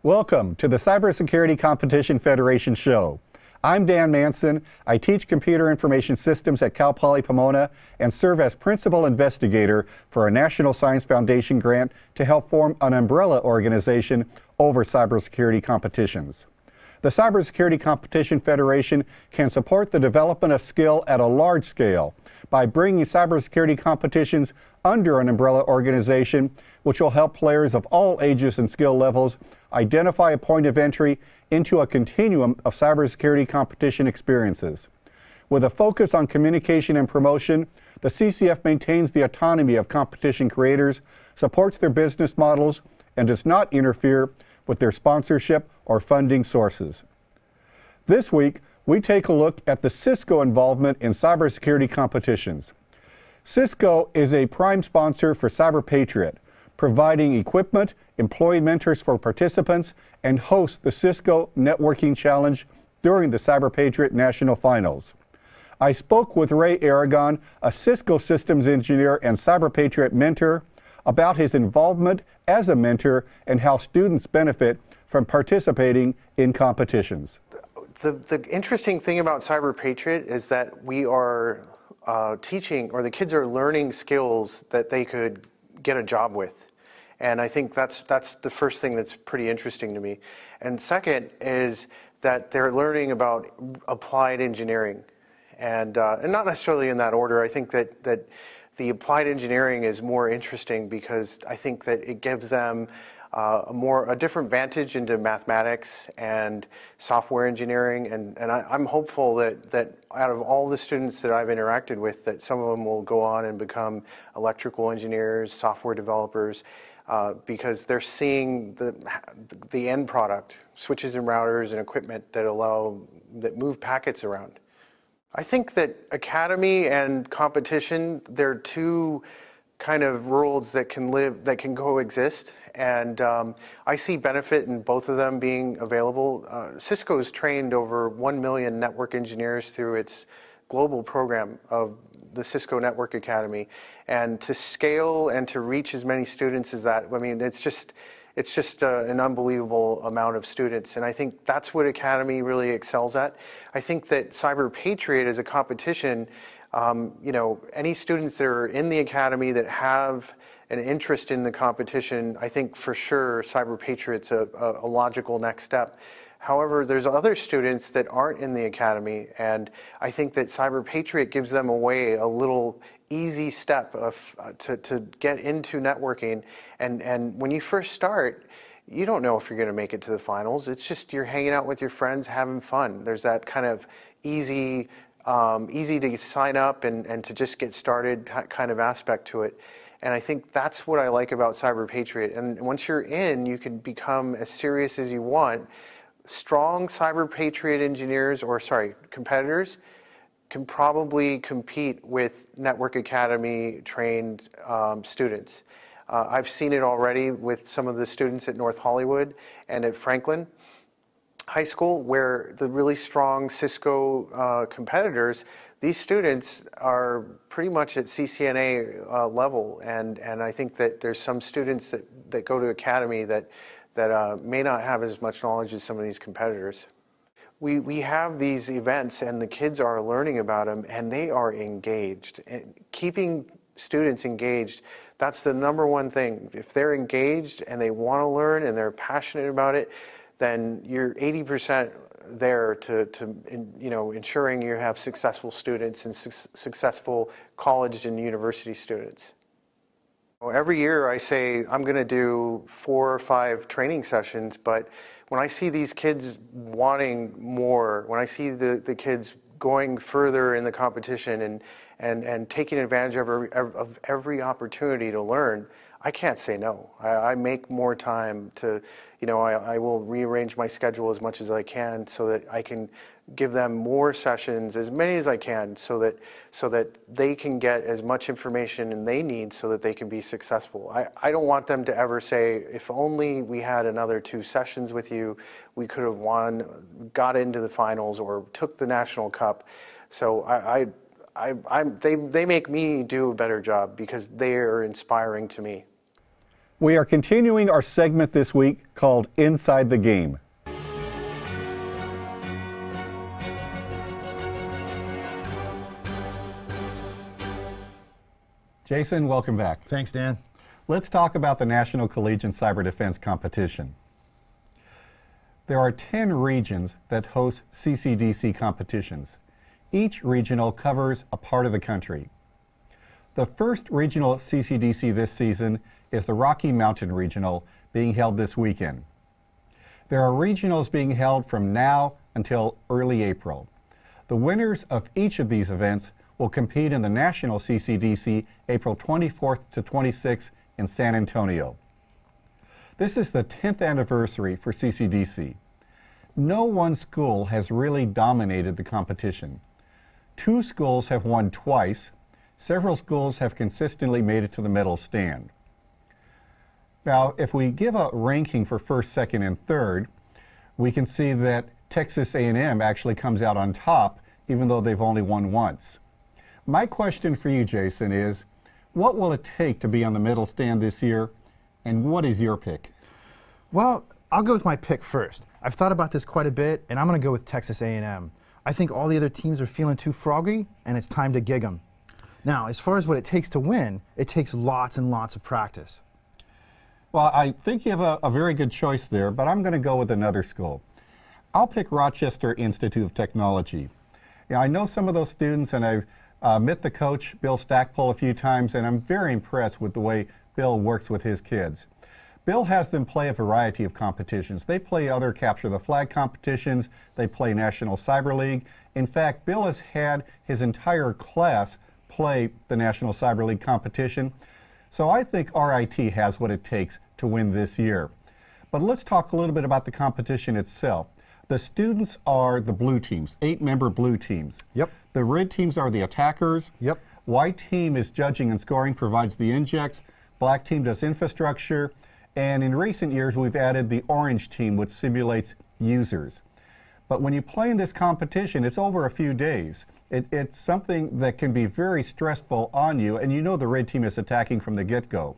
Welcome to the Cybersecurity Competition Federation show. I'm Dan Manson. I teach computer information systems at Cal Poly Pomona and serve as principal investigator for a National Science Foundation grant to help form an umbrella organization over cybersecurity competitions. The Cybersecurity Competition Federation can support the development of skill at a large scale by bringing cybersecurity competitions under an umbrella organization, which will help players of all ages and skill levels identify a point of entry into a continuum of cybersecurity competition experiences. With a focus on communication and promotion, the CCF maintains the autonomy of competition creators, supports their business models, and does not interfere with their sponsorship or funding sources. This week, we take a look at the Cisco involvement in cybersecurity competitions. Cisco is a prime sponsor for Cyber Patriot, providing equipment, employee mentors for participants, and hosts the Cisco Networking Challenge during the Cyber Patriot National Finals. I spoke with Ray Aragon, a Cisco systems engineer and Cyber Patriot mentor, about his involvement as a mentor and how students benefit from participating in competitions. The interesting thing about Cyber Patriot is that we are teaching, or the kids are learning skills that they could get a job with. And I think that's the first thing that's pretty interesting to me. And second is that they're learning about applied engineering. And not necessarily in that order. I think that the applied engineering is more interesting because I think that it gives them a different vantage into mathematics and software engineering, and I'm hopeful that out of all the students that I've interacted with, that some of them will go on and become electrical engineers, software developers, because they're seeing the end product, switches and routers and equipment that move packets around. I think that academy and competition, they're two kind of worlds that can coexist, and I see benefit in both of them being available. Cisco's trained over 1 million network engineers through its global program of the Cisco Network Academy, and to scale and to reach as many students as that, I mean, it's just an unbelievable amount of students, and I think that's what Academy really excels at. I think that Cyber Patriot as a competition, you know, any students that are in the Academy that have an interest in the competition, I think for sure Cyber Patriot's a logical next step. However, there's other students that aren't in the Academy, and I think that Cyber Patriot gives them a little easy step to get into networking. And when you first start, you don't know if you're going to make it to the finals. It's just you're hanging out with your friends, having fun. There's that kind of easy to sign up and to just get started kind of aspect to it. And I think that's what I like about Cyber Patriot. And once you're in, you can become as serious as you want. Strong Cyber Patriot engineers, competitors, can probably compete with Network Academy trained students. I've seen it already with some of the students at North Hollywood and at Franklin High School, where the really strong Cisco competitors, these students are pretty much at CCNA level, and I think that there's some students that go to Academy that may not have as much knowledge as some of these competitors. We have these events, and the kids are learning about them, and they are engaged. And keeping students engaged, that's the #1 thing. If they're engaged and they want to learn and they're passionate about it, then you're 80% there to ensuring you have successful students and successful college and university students. Every year I say I'm going to do 4 or 5 training sessions, but when I see these kids wanting more, when I see the kids going further in the competition and taking advantage of every opportunity to learn, I can't say no. I make more time to, I will rearrange my schedule as much as I can so that I can give them more sessions, as many as I can, so that they can get as much information and they need so that they can be successful. I don't want them to ever say, if only we had another 2 sessions with you, we could have won, got into the finals, or took the national cup. So they make me do a better job because they are inspiring to me. We are continuing our segment this week called Inside the Game. Jason, welcome back. Thanks, Dan. Let's talk about the National Collegiate Cyber Defense Competition. There are 10 regions that host CCDC competitions. Each regional covers a part of the country. The first regional CCDC this season is the Rocky Mountain Regional, being held this weekend. There are regionals being held from now until early April. The winners of each of these events will compete in the National CCDC April 24th to 26th in San Antonio. This is the 10th anniversary for CCDC. No one school has really dominated the competition. 2 schools have won twice. Several schools have consistently made it to the medal stand. Now, if we give a ranking for first, second, and third, we can see that Texas A&M actually comes out on top, even though they've only won once. My question for you, Jason, is what will it take to be on the medal stand this year, and what is your pick? Well, I'll go with my pick first. I've thought about this quite a bit, and I'm going to go with Texas A&M. I think all the other teams are feeling too froggy, and it's time to gig them. Now, as far as what it takes to win, it takes lots and lots of practice. Well, I think you have a very good choice there, but I'm going to go with another school. I'll pick Rochester Institute of Technology. I know some of those students, and I've met the coach, Bill Stackpole, a few times, and I'm very impressed with the way Bill works with his kids. Bill has them play a variety of competitions. They play other Capture the Flag competitions. They play National Cyber League. In fact, Bill has had his entire class play the National Cyber League competition. So I think RIT has what it takes to win this year. But let's talk a little bit about the competition itself. The students are the blue teams, 8-member blue teams. Yep. The red teams are the attackers. Yep. White team is judging and scoring, provides the injects. Black team does infrastructure. And in recent years, we've added the orange team, which simulates users. But when you play in this competition, it's over a few days. It's something that can be very stressful on you, and you know the red team is attacking from the get-go.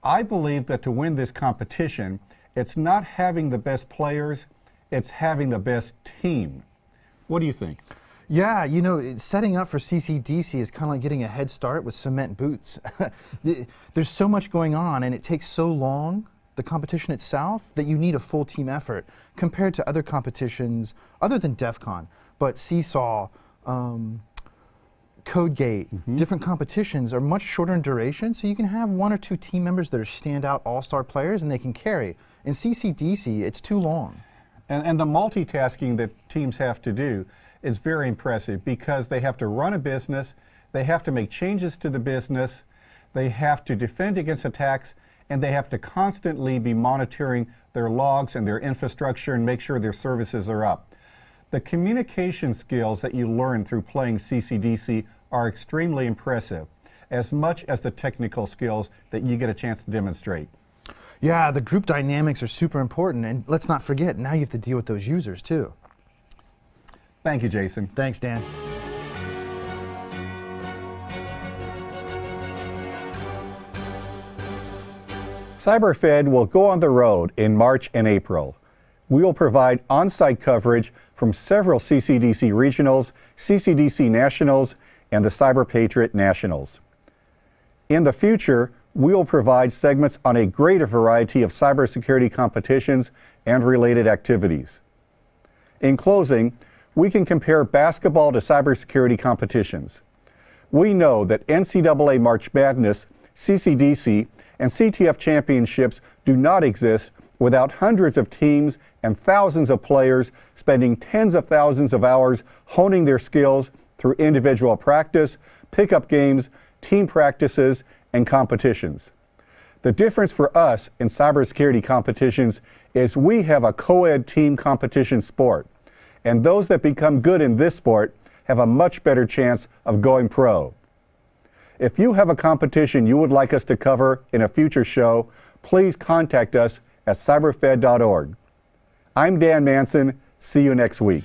I believe that to win this competition, it's not having the best players, it's having the best team. What do you think? Yeah, you know, setting up for CCDC is kind of like getting a head start with cement boots. There's so much going on, and it takes so long, the competition itself, that you need a full team effort compared to other competitions other than DEF CON. But Seesaw, Collegiate, different competitions are much shorter in duration, so you can have 1 or 2 team members that are standout all-star players and they can carry. In CCDC, it's too long. And the multitasking that teams have to do is very impressive because they have to run a business, they have to make changes to the business, they have to defend against attacks, and they have to constantly be monitoring their logs and their infrastructure and make sure their services are up. The communication skills that you learn through playing CCDC are extremely impressive, as much as the technical skills that you get a chance to demonstrate. Yeah, the group dynamics are super important, and let's not forget, now you have to deal with those users too. Thank you, Jason. Thanks, Dan. CyberFed will go on the road in March and April. We will provide on-site coverage from several CCDC regionals, CCDC nationals, and the Cyber Patriot nationals. In the future, we will provide segments on a greater variety of cybersecurity competitions and related activities. In closing, we can compare basketball to cybersecurity competitions. We know that NCAA March Madness, CCDC, and CTF championships do not exist without hundreds of teams and thousands of players spending tens of thousands of hours honing their skills through individual practice, pickup games, team practices, and competitions. The difference for us in cybersecurity competitions is we have a co-ed team competition sport, and those that become good in this sport have a much better chance of going pro. If you have a competition you would like us to cover in a future show, please contact us at cyberfed.org. I'm Dan Manson. See you next week.